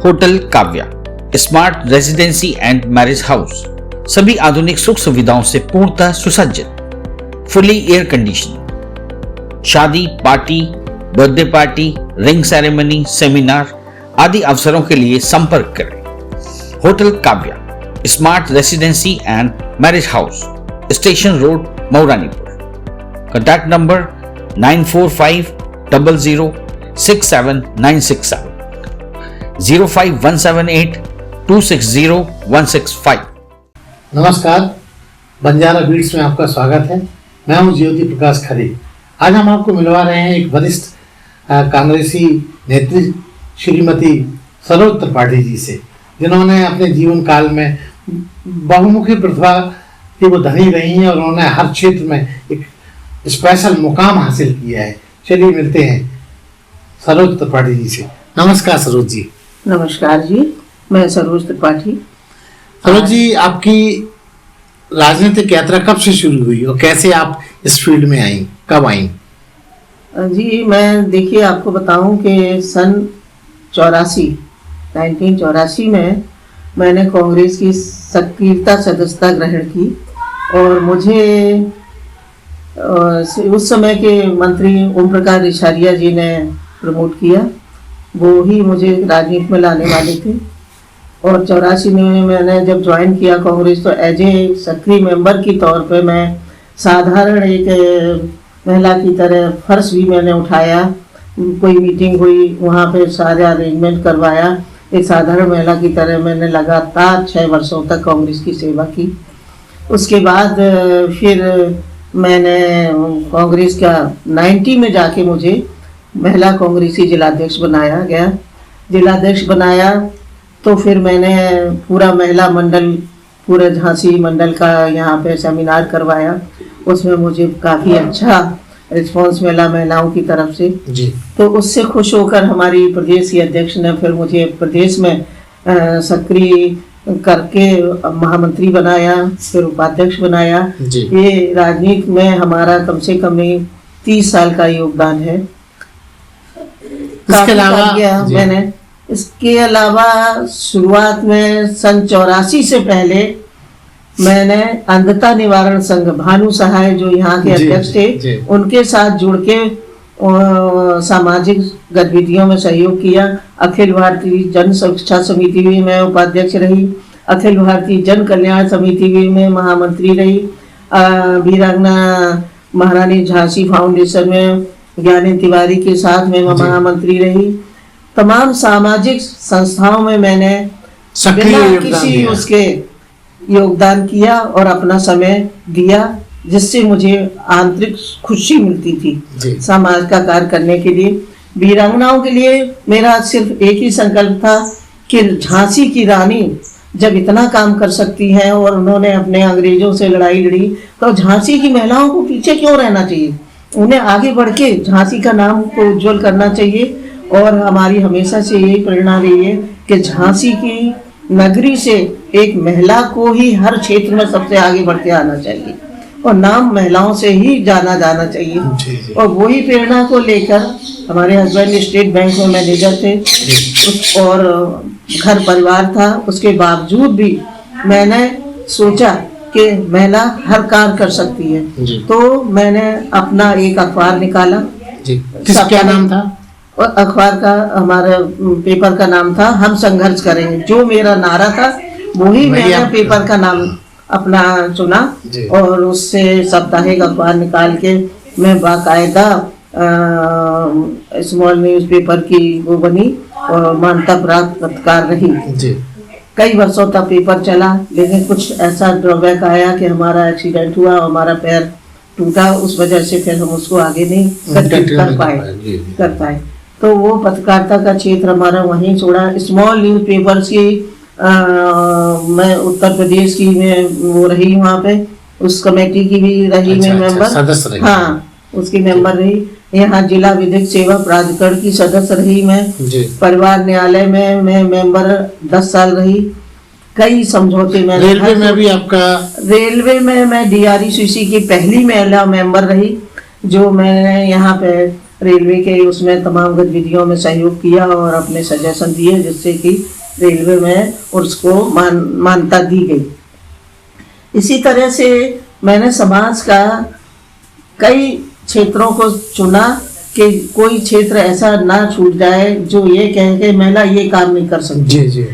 Hotel Kavya, smart residency and marriage house, सभी आधुनिक सुख सुविधाओं से पूर्णतः सुसज्जित, फुली एयर कंडीशन। शादी, party, birthday party, ring ceremony, seminar आदि अवसरों के लिए संपर्क करें। Hotel Kavya, smart residency and marriage house, station road, Mauranipur. Contact number 9450067967, 05178260165। नमस्कार, बंजारा बीट्स में आपका स्वागत है। मैं हूं ज्योति प्रकाश खरे। आज हम आपको मिलवा रहे हैं एक वरिष्ठ कांग्रेसी नेत्री श्रीमती सरोज त्रिपाठी जी से, जिन्होंने अपने जीवन काल में बहुमुखी प्रतिभा की वो धनी रही हैं और उन्होंने हर क्षेत्र में एक स्पेशल मुकाम हासिल किया है। चलिए मिलते हैं सरोज त्रिपाठी जी से। नमस्कार सरोज जी। नमस्कार जी, मैं सरोज त्रिपाठी। सरोज जी, आपकी राजनीतिक यात्रा कब से शुरू हुई और कैसे आप इस फील्ड में आई, कब आई? जी, मैं देखिए आपको बताऊं कि सन 1984 में मैंने कांग्रेस की सक्रियता सदस्यता ग्रहण की और मुझे उस समय के मंत्री ओम प्रकाश रिछारिया जी ने प्रमोट किया। वो ही मुझे राजनीति में लाने वाले थे और 84 में मैंने जब ज्वाइन किया कांग्रेस तो एज ए सक्रिय मेंबर की तौर पे मैं साधारण एक महिला की तरह फर्श भी मैंने उठाया। कोई मीटिंग हुई, वहाँ पे सारे अरेंजमेंट करवाया। एक साधारण महिला की तरह मैंने लगातार 6 वर्षों तक कांग्रेस की सेवा की। उसके बाद फिर मैंने कांग्रेस का 90 में जाके मुझे महिला कांग्रेसी जिलाध्यक्ष बनाया गया। जिलाध्यक्ष बनाया तो फिर मैंने पूरा महिला मंडल, पूरे झांसी मंडल का यहाँ पे सेमिनार करवाया। उसमें मुझे काफ़ी अच्छा रिस्पॉन्स मिला महिलाओं की तरफ से जी। तो उससे खुश होकर हमारी प्रदेश की अध्यक्ष ने फिर मुझे प्रदेश में सक्रिय करके महामंत्री बनाया, फिर उपाध्यक्ष बनाया। ये राजनीति में हमारा कम से कम 30 साल का योगदान है। इसके अलावा मैंने इसके अलावा शुरुआत में सन 84 से पहले मैंने अंधता निवारण संघ, भानु सहाय जो यहाँ के अध्यक्ष थे, उनके साथ जुड़ के सामाजिक गतिविधियों में सहयोग किया। अखिल भारतीय जन सुरक्षा समिति भी मैं उपाध्यक्ष रही, अखिल भारतीय जन कल्याण समिति भी मैं महामंत्री रही, वीरांगना महारानी झांसी फाउंडेशन में ज्ञानी तिवारी के साथ में महामंत्री रही। तमाम सामाजिक संस्थाओं में मैंने बिना किसी उसके योगदान किया और अपना समय दिया, जिससे मुझे आंतरिक खुशी मिलती थी समाज का कार्य करने के लिए। वीरांगनाओं के लिए मेरा सिर्फ एक ही संकल्प था कि झांसी की रानी जब इतना काम कर सकती हैं और उन्होंने अपने अंग्रेजों से लड़ाई लड़ी, तो झांसी की महिलाओं को पीछे क्यों रहना चाहिए? उन्हें आगे बढ़ के झांसी का नाम को उज्जवल करना चाहिए। और हमारी हमेशा से यही प्रेरणा रही है कि झांसी की नगरी से एक महिला को ही हर क्षेत्र में सबसे आगे बढ़ के आना चाहिए और नाम महिलाओं से ही जाना चाहिए। और वही प्रेरणा को लेकर हमारे हस्बैंड स्टेट बैंक में मैनेजर थे और घर परिवार था, उसके बावजूद भी मैंने सोचा कि महिला हर कार्य कर सकती है। तो मैंने अपना एक अखबार निकाला। क्या नाम था? और अखबार का, हमारे पेपर का नाम था हम संघर्ष करेंगे। जो मेरा नारा था वही मैंने पेपर का नाम अपना चुना और उससे साप्ताहिक अखबार निकाल के मैं बाकायदा स्मॉल न्यूज़पेपर की वो बनी और मान्यता प्राप्त पत्रकार रही। कई वर्षों तक पेपर चला, लेकिन कुछ ऐसा ड्रॉबैक आया कि हमारा एक्सीडेंट हुआ, हमारा पैर टूटा, उस वजह से फिर हम उसको आगे नहीं कर पाए। तो वो पत्रकारिता का क्षेत्र हमारा वहीं छोड़ा। स्मॉल न्यूज़ पेपर्स की मैं उत्तर प्रदेश की मैं वो रही, वहाँ पे उस कमेटी की भी रही मैं मेंबर। हाँ, उसकी मेंबर रही। यहाँ जिला विधिक सेवा प्राधिकरण की सदस्य रही मैं। परिवार न्यायालय में मैं मेंबर 10 साल रही। कई समझौते में। रेलवे में भी आपका? रेलवे में मैं DRECC की पहली महिला मेंबर रही, जो मैंने यहाँ पे रेलवे के उसमें तमाम गतिविधियों में सहयोग किया और अपने सजेशन दिए, जिससे कि रेलवे में उसको मान्यता दी गई। इसी तरह से मैंने समाज का कई क्षेत्रों को चुना कि कोई क्षेत्र ऐसा ना छूट जाए जो ये कहे कि महिला ये काम नहीं कर सकती। जी जी।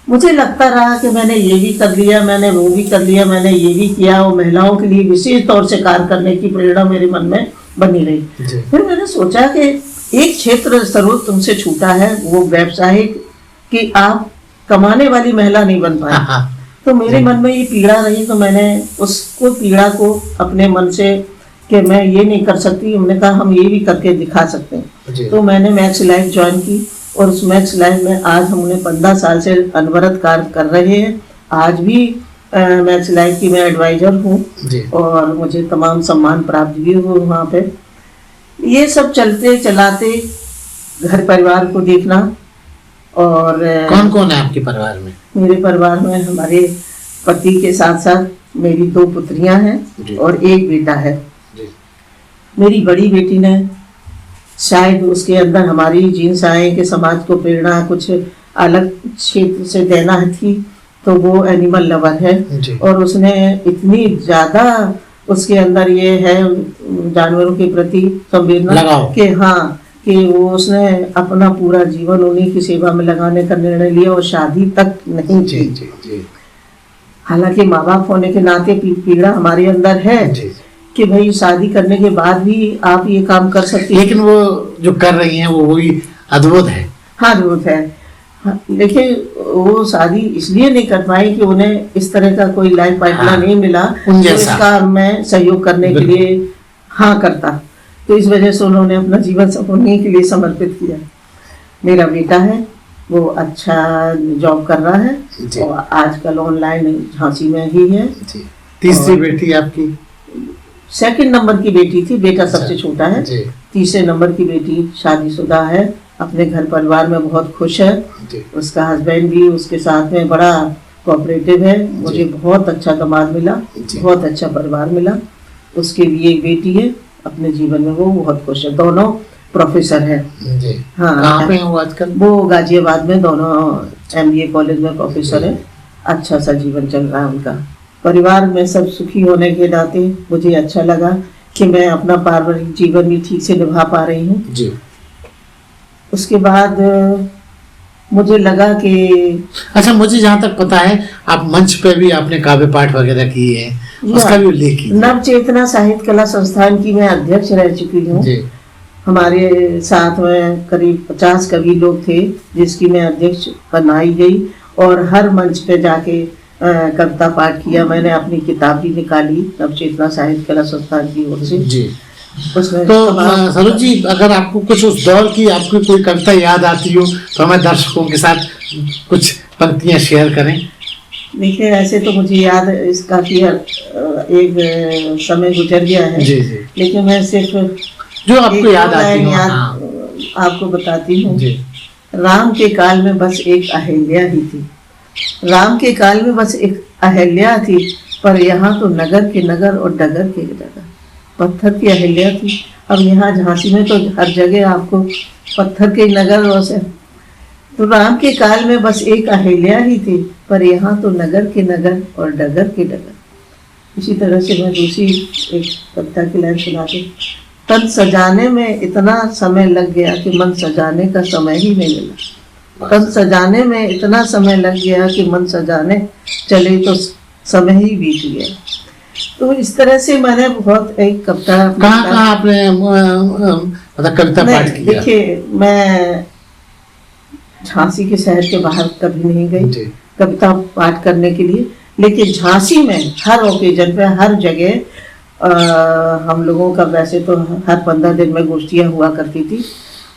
मुझे लगता रहा कि मैंने ये भी कर लिया, मैंने वो भी कर लिया, मैंने ये भी किया, और महिलाओं के लिए विशेष तौर से कार्य करने की प्रेरणा मेरे मन में बनी रही। फिर मैंने सोचा कि एक क्षेत्र जरूर तुमसे छूटा है, वो व्यावसायिक, कि आप कमाने वाली महिला नहीं बन पाए। तो मेरे मन में ये पीड़ा रही, तो मैंने उसको पीड़ा को अपने मन से कि मैं ये नहीं कर सकती, हमने कहा हम ये भी करके दिखा सकते हैं। तो मैंने मैक्स लाइफ ज्वाइन की और उस मैक्स लाइफ में आज हमने 15 साल से अनवरत कार्य कर रहे हैं। आज भी मैक्स लाइफ की मैं एडवाइजर हूँ और मुझे तमाम सम्मान प्राप्त भी हुए वहाँ पे। ये सब चलते चलाते घर परिवार को देखना। और कौन कौन है आपके परिवार में? मेरे परिवार में हमारे पति के साथ साथ मेरी 2 पुत्रियां हैं और एक बेटा है। मेरी बड़ी बेटी ने शायद उसके अंदर हमारी जीन्स आए कि समाज को प्रेरणा कुछ अलग क्षेत्र से देना थी, तो वो एनिमल लवर है और उसने इतनी ज्यादा उसके अंदर ये है जानवरों के प्रति संवेदना कि हाँ कि वो उसने अपना पूरा जीवन उन्हीं की सेवा में लगाने का निर्णय लिया और शादी तक नहीं की। हालांकि माँ बाप होने के नाते पीड़ा हमारे अंदर है कि भाई शादी करने के बाद भी आप ये काम कर सकती हैं, लेकिन वो जो कर रही हैं वो वही अद्भुत है। हाँ अद्भुत है। देखिए वो शादी इसलिए नहीं कर पाई कि उन्हें इस तरह का कोई लाइफ पार्टनर नहीं मिला तो इसका मैं सहयोग करने के लिए हाँ करता, तो इस वजह से उन्होंने अपना जीवन उन्हीं के लिए समर्पित किया। मेरा बेटा है, वो अच्छा जॉब कर रहा है और आजकल ऑनलाइन झांसी में ही है। तीसरी बेटी आपकी? सेकंड नंबर की बेटी थी, बेटा सबसे छोटा है। तीसरे नंबर की बेटी शादीशुदा है, अपने घर परिवार में बहुत खुश है। उसका हस्बैंड भी उसके साथ में बड़ा कोऑपरेटिव है। मुझे बहुत अच्छा दामाद मिला, बहुत अच्छा परिवार मिला। उसके भी एक बेटी है, अपने जीवन में वो बहुत खुश है। दोनों प्रोफेसर है। हाँ, कहाँ पे हैं वो आजकल? वो गाजियाबाद में दोनों MBA कॉलेज में प्रोफेसर है। अच्छा सा जीवन चल रहा है उनका। परिवार में सब सुखी होने के नाते मुझे अच्छा लगा कि मैं अपना पारिवारिक जीवन भी ठीक से निभा पा रही हूँ। उसके बाद मुझे लगा कि अच्छा, मुझे जहाँ तक पता है आप मंच पे भी आपने काव्य पाठ वगैरह किए हैं, उसका भी उल्लेख कीजिए। नव चेतना साहित्य कला संस्थान की मैं अध्यक्ष रह चुकी हूँ। हमारे साथ में करीब 50 कवि लोग थे जिसकी मैं अध्यक्ष बनाई गई और हर मंच पे जाके कविता पाठ किया। मैंने अपनी किताब भी निकाली नवचेतना साहित्य कला संस्थान की ओर से। उसमें तो सरोज जी, अगर आपको कुछ उस दौर की आपकी कोई कविता याद आती हो तो हमें दर्शकों के साथ कुछ पंक्तियां शेयर करें। देखिए ऐसे तो मुझे याद इसका एक समय गुजर गया है। लेकिन मैं सिर्फ जो आपको याद आती हो आपको बताती हूँ। राम के काल में बस एक अहिल्या ही थी। राम के काल में बस एक अहिल्या थी, पर यहाँ तो नगर के नगर और डगर के डगर। पत्थर की अहिल्या थी। अब यहाँ झांसी में तो हर जगह आपको पत्थर के नगर और से। तो राम के काल में बस एक अहिल्या ही थी, पर यहाँ तो नगर के नगर और डगर के डगर। इसी तरह से मैं दूसरी एक कविता की लाइन सुनाती। तन सजाने में इतना समय लग गया कि मन सजाने का समय ही नहीं मिला। तन सजाने में इतना समय लग गया कि मन सजाने चले तो समय ही बीत गया। तो इस तरह से मैंने बहुत एक कविता कहाँ आपने मतलब कविता पाठ किया? देखिए मैं झांसी के शहर के बाहर कभी नहीं गई कविता पाठ करने के लिए, लेकिन झांसी में हर ओकेजन पे हर जगह हम लोगों का वैसे तो हर 15 दिन में गोष्ठियाँ हुआ करती थी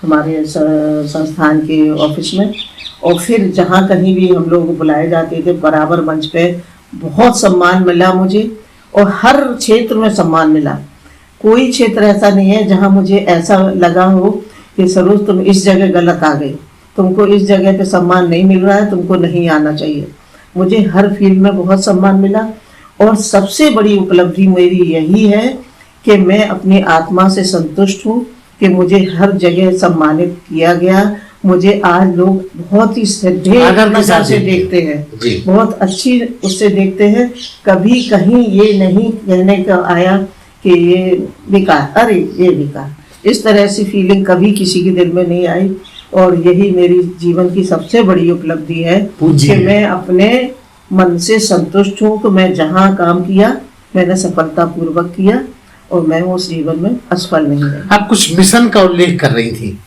हमारे संस्थान के ऑफिस में। और फिर जहाँ कहीं भी हम लोग बुलाए जाते थे बराबर मंच पे बहुत सम्मान मिला मुझे, और हर क्षेत्र में सम्मान मिला। कोई क्षेत्र ऐसा नहीं है जहाँ मुझे ऐसा लगा हो कि सरोज तुम इस जगह गलत आ गई, तुमको इस जगह पे सम्मान नहीं मिल रहा है, तुमको नहीं आना चाहिए। मुझे हर फील्ड में बहुत सम्मान मिला, और सबसे बड़ी उपलब्धि मेरी यही है कि मैं अपनी आत्मा से संतुष्ट हूँ कि मुझे हर जगह सम्मानित किया गया। मुझे आज लोग बहुत ही श्रद्धेय आदर के साथ से देखते हैं, बहुत अच्छी उससे देखते हैं। कभी कहीं ये नहीं कहने का आया कि ये बेकार, अरे ये बेकार, इस तरह से फीलिंग कभी किसी के दिल में नहीं आई। और यही मेरी जीवन की सबसे बड़ी उपलब्धि है कि मैं अपने मन से संतुष्ट हूँ कि मैं जहाँ काम किया मैंने सफलतापूर्वक किया और मैं उस जीवन में असफल नहीं रही। आप कुछ मिशन का उल्लेख कर रही थी,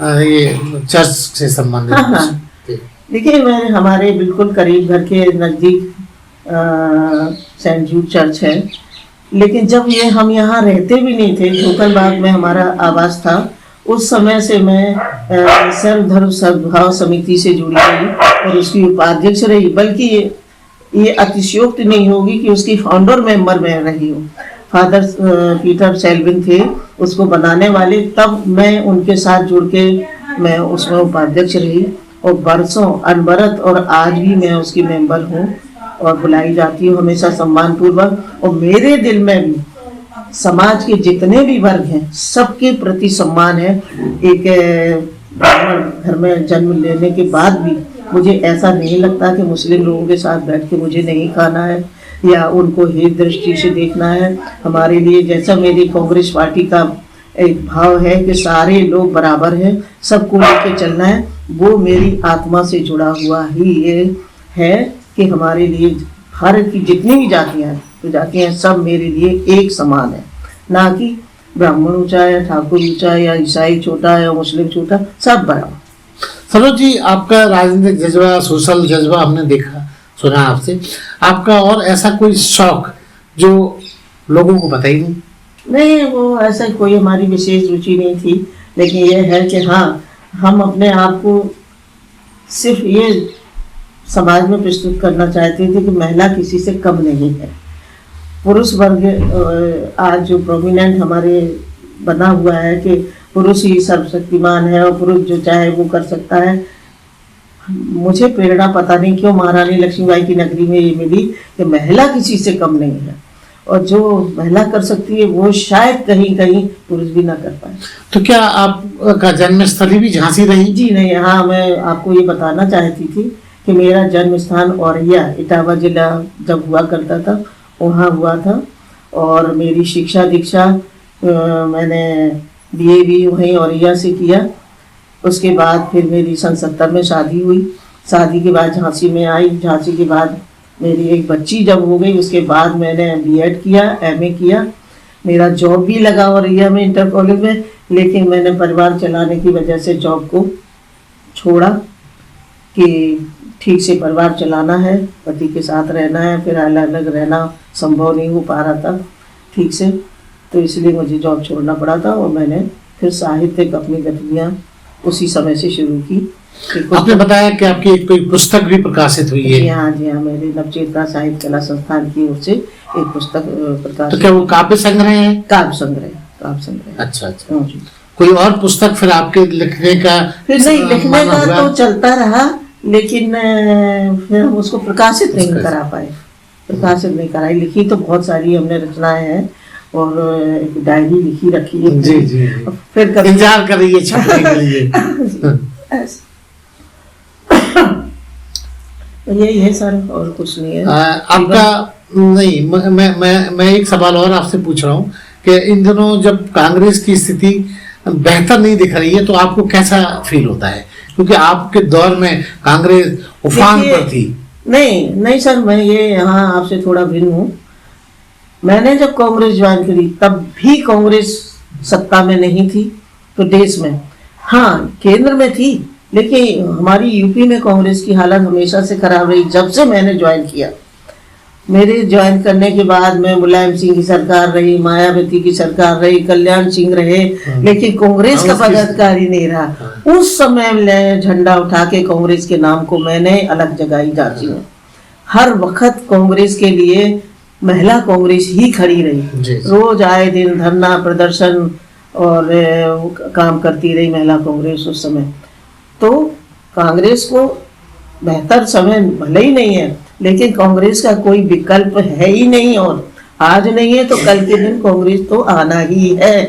ये चर्च से संबंधित। हाँ हाँ, देखिए मैं हमारे बिल्कुल करीब घर के नज़दीक सेंट जूड चर्च है, लेकिन जब ये हम यहाँ रहते भी नहीं थे, ठोकरबाग में हमारा आवास था, उस समय से मैं सर्वधर्म सद्भाव समिति से जुड़ी रही और उसकी उपाध्यक्ष रही। बल्कि ये अतिशयोक्त नहीं होगी कि उसकी फाउंडर मेंबर मैं रही हूँ। फादर पीटर सेल्विन थे उसको बनाने वाले, तब मैं उनके साथ जुड़ के मैं उसमें उपाध्यक्ष रही और बरसों अनवरत, और आज भी मैं उसकी मेंबर हूँ और बुलाई जाती हूँ हमेशा सम्मान पूर्वक। और मेरे दिल में भी समाज के जितने भी वर्ग हैं सबके प्रति सम्मान है। एक ब्राह्मण घर में जन्म लेने के बाद भी मुझे ऐसा नहीं लगता कि मुस्लिम लोगों के साथ बैठ के मुझे नहीं खाना है या उनको हेय दृष्टि से देखना है। हमारे लिए जैसा मेरी कांग्रेस पार्टी का एक भाव है कि सारे लोग बराबर हैं, सबको लेके चलना है, वो मेरी आत्मा से जुड़ा हुआ ही ये है कि हमारे लिए भारत की जितनी भी जातियाँ हैं सब मेरे लिए एक समान है, ना कि ब्राह्मण ऊंचा या ठाकुर ऊंचा या ईसाई छोटा या मुस्लिम छोटा, सब बराबर। सरोज जी, आपका राजनीतिक जज्बा, सोशल जज्बा हमने देखा सुना आपसे, आपका और ऐसा कोई शौक जो लोगों को पता ही नहीं? नहीं, वो ऐसा कोई हमारी विशेष रुचि नहीं थी, लेकिन ये है कि हाँ, हम अपने आप को सिर्फ ये समाज में प्रस्तुत करना चाहते थे कि महिला किसी से कम नहीं है। पुरुष वर्ग आज जो प्रोमिनेंट हमारे बना हुआ है कि पुरुष ही सर्वशक्तिमान है और पुरुष जो चाहे वो कर सकता है। मुझे प्रेरणा पता नहीं क्यों महारानी लक्ष्मीबाई की नगरी में ये मिली कि महिला किसी से कम नहीं है और जो महिला कर सकती है वो शायद कहीं कहीं पुरुष भी ना कर पाए। तो क्या आपका जन्म स्थली भी झांसी रही? जी नहीं, हाँ, मैं आपको ये बताना चाहती थी कि मेरा जन्म स्थान औरैया, इटावा जिला जब हुआ करता था वहाँ हुआ था और मेरी शिक्षा दीक्षा मैंने BA भी वहीं औरैया से किया। उसके बाद फिर मेरी सन 70 में शादी हुई। शादी के बाद झांसी में आई। झांसी के बाद मेरी एक बच्ची जब हो गई उसके बाद मैंने B.Ed किया, MA किया। मेरा जॉब भी लगा औरैया में इंटर कॉलेज में, लेकिन मैंने परिवार चलाने की वजह से जॉब को छोड़ा कि ठीक से परिवार चलाना है, पति के साथ रहना है, फिर अलग अलग रहना संभव नहीं हो पा रहा था ठीक से, तो इसलिए मुझे जॉब छोड़ना पड़ा था और मैंने फिर साहित्यिक अपनी गतिविधियाँ उसी समय से शुरू की। आपने बताया कि आपकी एक कोई पुस्तक भी प्रकाशित हुई है? जी हाँ, मेरे नवचेतना साहित्य कला संस्थान की ओर से एक पुस्तक प्रकाशित। तो क्या वो काव्य संग्रह है? काव्य संग्रह। अच्छा। हाँ जी। कोई और पुस्तक फिर आपके लिखने का? फिर नहीं, लिखने का तो चलता रहा, लेकिन फिर हम उसको प्रकाशित नहीं करा पाए, प्रकाशित नहीं कराई। लिखी तो बहुत सारी हमने रचनाएं हैं और एक डायरी लिखी रखी है। जी। फिर कभी इंतजार कर रही है छपने के लिए। यही है सर, और कुछ नहीं है। आपका नहीं, मैं एक सवाल और आपसे पूछ रहा हूँ कि इन दिनों जब कांग्रेस की स्थिति बेहतर नहीं दिख रही है तो आपको कैसा फील होता है? क्योंकि आपके दौर में कांग्रेस उफान पर थी। नहीं सर, मैं ये यहाँ आपसे थोड़ा भिन्न हूँ। मैंने जब कांग्रेस ज्वाइन करी तब भी कांग्रेस सत्ता में नहीं थी प्रदेश में, हाँ केंद्र में थी, लेकिन हमारी यूपी में कांग्रेस की हालत हमेशा से खराब रही जब से मैंने ज्वाइन किया। मेरे ज्वाइन करने के बाद में मुलायम सिंह की सरकार रही, मायावती की सरकार रही, कल्याण सिंह रहे, लेकिन कांग्रेस का पदाधिकारी नहीं रहा। उस समय मैं झंडा उठा के कांग्रेस के नाम को मैंने अलग जगाई जाती हूँ। हर वक्त कांग्रेस के लिए महिला कांग्रेस ही खड़ी रही, रोज आए दिन धरना प्रदर्शन और काम करती रही महिला कांग्रेस उस समय। तो कांग्रेस को बेहतर समय भले ही नहीं है, लेकिन कांग्रेस का कोई विकल्प है ही नहीं, और आज नहीं है तो कल के दिन कांग्रेस तो आना ही है।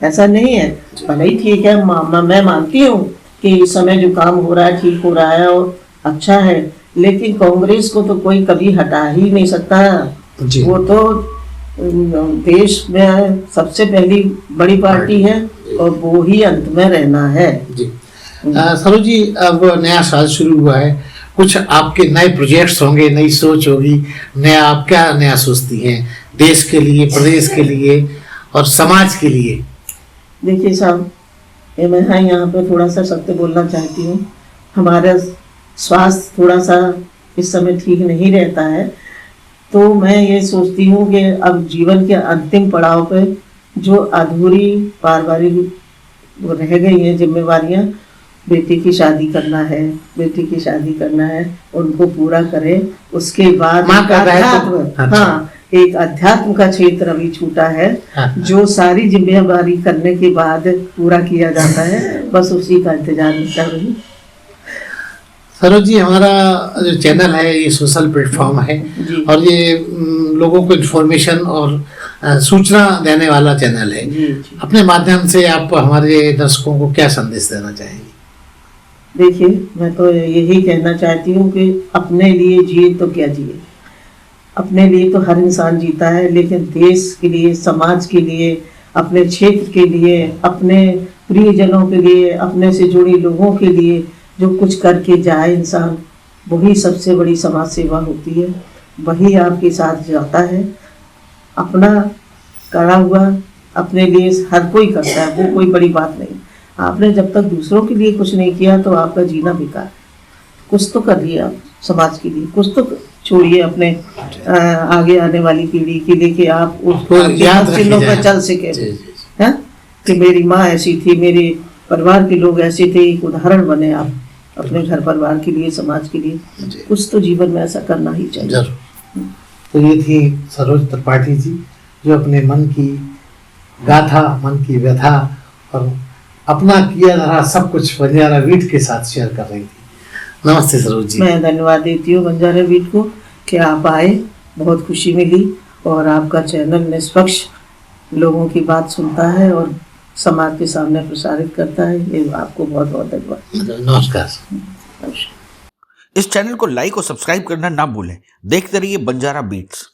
ऐसा नहीं है। भले ही ठीक है, मैं मानती हूँ कि इस समय जो काम हो रहा है ठीक हो रहा है और अच्छा है, लेकिन कांग्रेस को तो कोई कभी हटा ही नहीं सकता। जी। वो तो देश में सबसे पहली बड़ी पार्टी है और वो ही अंत में रहना है। जी। सरोज जी, अब नया साल शुरू हुआ है, कुछ आपके नए प्रोजेक्ट्स होंगे, नई सोच होगी, नया आप क्या नया सोचती हैं देश के लिए, प्रदेश के लिए और समाज के लिए? देखिए साहब, मैं यहाँ पे थोड़ा सा सत्य बोलना चाहती हूँ। हमारा स्वास्थ्य थोड़ा सा इस समय ठीक नहीं रहता है, तो मैं ये सोचती हूँ कि अब जीवन के अंतिम पड़ाव पे जो अधूरी पारिवारिक वो रह गई हैं जिम्मेवारियाँ, बेटी की शादी करना है, बेटी की शादी करना है, उनको पूरा करें। उसके बाद माँ का अध्यात्म, अच्छा। हाँ, एक अध्यात्म का क्षेत्र अभी छूटा है, हाँ। जो सारी जिम्मेवारी करने के बाद पूरा किया जाता है, बस उसी का इंतजार कर रही। सरोज जी, हमारा जो चैनल है ये सोशल प्लेटफॉर्म है जी। और ये लोगों को इन्फॉर्मेशन और सूचना देने वाला चैनल है। जी, जी। अपने माध्यम से आप हमारे दर्शकों को क्या संदेश देना चाहेंगे? देखिए, मैं तो यही कहना चाहती हूँ कि अपने लिए जिए तो क्या जिए। अपने लिए तो हर इंसान जीता है, लेकिन देश के लिए, समाज के लिए, अपने क्षेत्र के लिए, अपने प्रियजनों के लिए, अपने से जुड़े लोगों के लिए जो कुछ करके जाए इंसान, वही सबसे बड़ी समाज सेवा होती है। वही आपके साथ जाता है। अपना करा हुआ अपने लिए हर कोई करता है, वो कोई बड़ी बात नहीं। आपने जब तक दूसरों के लिए कुछ नहीं किया तो आपका जीना बेकार है। कुछ तो करिए आप समाज के लिए, कुछ तो छोड़िए अपने आगे आने वाली पीढ़ी के लिए, कि आप उसको याद चिन्हों पर चल सके हैं कि मेरी माँ ऐसी थी, मेरे परिवार के लोग ऐसे थे, एक उदाहरण बने आप अपने घर परिवार के लिए, समाज के लिए। कुछ तो जीवन में ऐसा करना ही चाहिए। जरूर। तो ये थी सरोज त्रिपाठी जी, जो अपने मन की गाथा, मन की व्यथा और अपना किया धरा सब कुछ बंजारा बीट के साथ शेयर कर रही थी। नमस्ते सरोज जी। मैं धन्यवाद देती हूँ बंजारा बीट को कि आप आए, बहुत खुशी मिली, और आपका चैनल निष्पक्ष लोगों की बात सुनता है और समाज के सामने प्रसारित करता है। ये आपको बहुत बहुत धन्यवाद। नमस्कार। इस चैनल को लाइक और सब्सक्राइब करना ना भूलें। देखते रहिए बंजारा बीट्स।